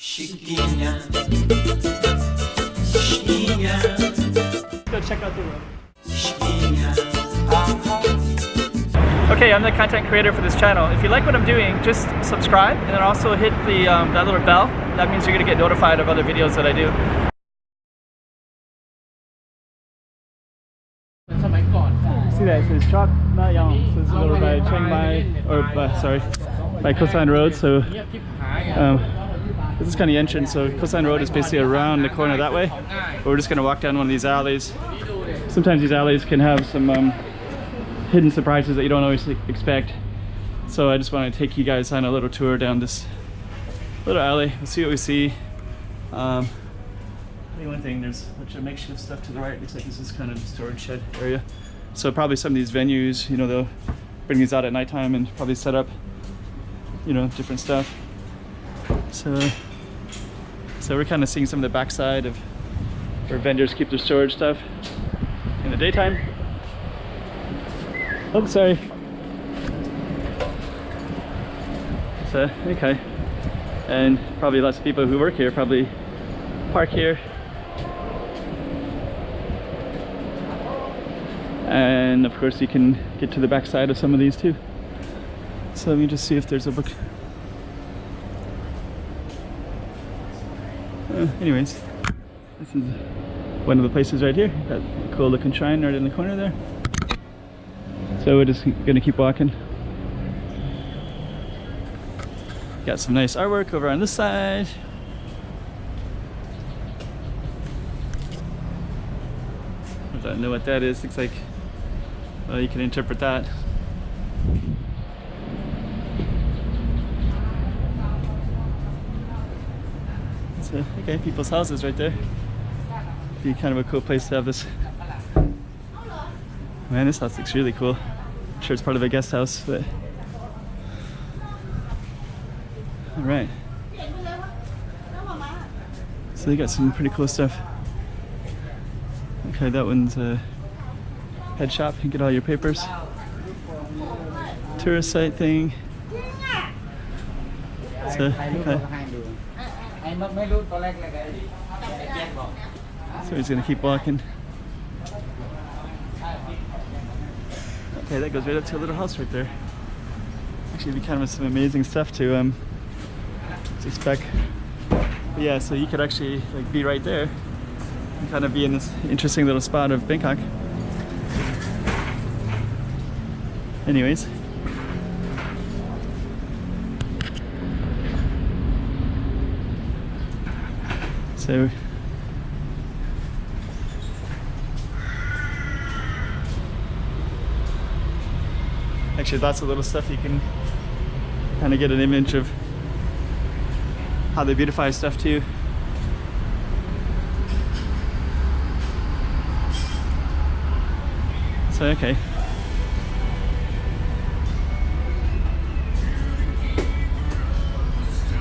Go check out the road. Okay, I'm the content creator for this channel. If you like what I'm doing, just subscribe and then also hit the that little bell. That means you're gonna get notified of other videos that I do. See that? It says Trok Mayom. So this is over by Chiang Mai, or by Khaosan Road. So this is kind of the entrance. So Khaosan Road is basically around the corner that way. But we're just gonna walk down one of these alleys. Sometimes these alleys can have some hidden surprises that you don't always expect. So I just want to take you guys on a little tour down this little alley. We'll see what we see. One thing, there's a bunch of makeshift stuff to the right. Looks like this is kind of the storage shed area. So probably some of these venues, you know, they'll bring these out at nighttime and probably set up, you know, different stuff. So we're kind of seeing some of the backside of where vendors keep their storage stuff in the daytime. Oh, sorry. So, okay. And probably lots of people who work here probably park here. And of course you can get to the back side of some of these too. So let me just see if there's a book. Anyways, this is one of the places right here. Got a cool looking shrine right in the corner there. So we're just gonna keep walking. Got some nice artwork over on this side. I don't know what that is. Looks like, well, you can interpret that. So, okay, people's houses right there. Be kind of a cool place to have this. Man, this house looks really cool. I'm sure it's part of a guest house, but. All right. So they got some pretty cool stuff. Okay, that one's a head shop. You get all your papers. Tourist site thing. So, okay. So he's gonna keep walking. Okay, that goes right up to a little house right there. Actually, it'd be kind of some amazing stuff to expect. But yeah, so you could actually like be right there and kind of be in this interesting little spot of Bangkok. Anyways. So actually lots of little stuff you can kind of get an image of how they beautify stuff too. So okay.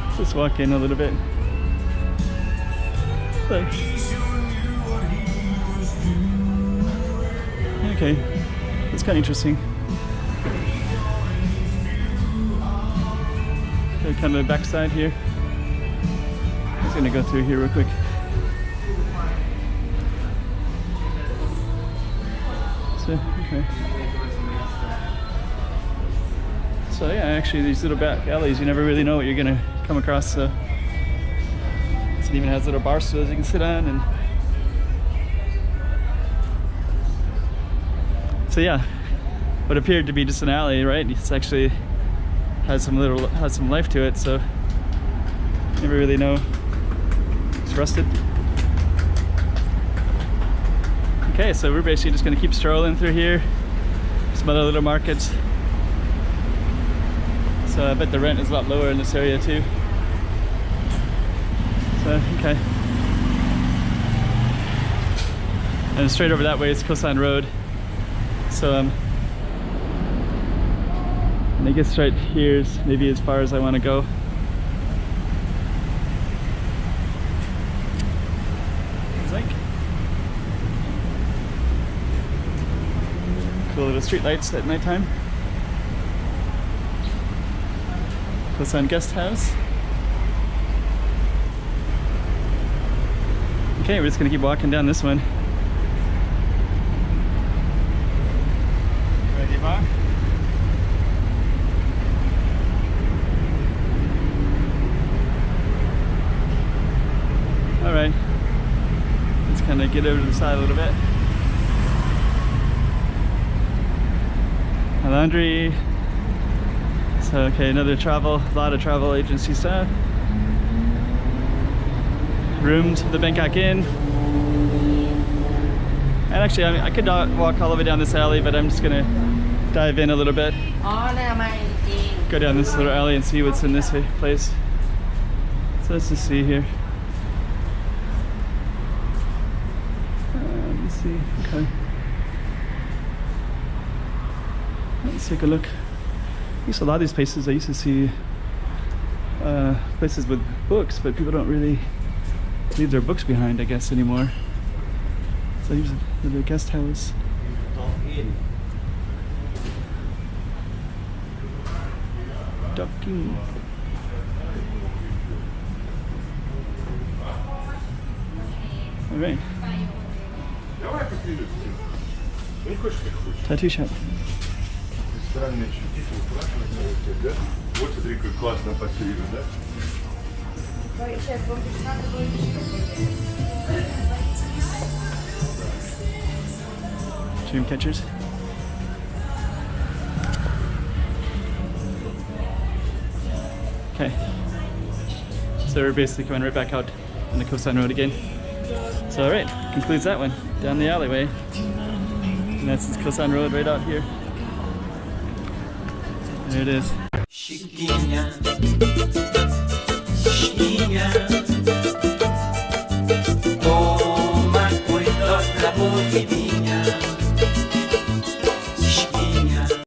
Let's just walk in a little bit. So. Okay, it's kind of interesting. Okay, kind of the back side here. I'm just gonna go through here real quick. So, okay. So yeah, actually these little back alleys, you never really know what you're gonna come across. So it even has little bar stools you can sit on, and so yeah, what appeared to be just an alley, right? It's actually has some life to it. So you never really know. It's rusted. Okay, so we're basically just gonna keep strolling through here. Some other little markets. So I bet the rent is a lot lower in this area too. So, okay. And straight over that way is Khaosan Road. So, and I guess right here is maybe as far as I want to go. It's like cool little street lights at nighttime. Khaosan Guest House. Okay, we're just gonna keep walking down this one. Ready, Mark? All right. Let's kind of get over to the side a little bit. A laundry. So, okay, another a lot of travel agency stuff. Rooms for the Bangkok Inn. And actually, I could walk all the way down this alley, but I'm just gonna dive in a little bit. Go down this little alley and see what's in this place. So let's just see here. Let's see. Okay. Let's take a look. A lot of these places I used to see places with books, but people don't really leave their books behind, I guess, anymore. So here's another guest house. Docking. All right. Tattoo shop. Вот смотри, как классно постерили, да? Dream catchers. Okay. So we're basically coming right back out on the Khaosan Road again. So alright, concludes that one. Down the alleyway. And that's the Khaosan Road right out here. There it is.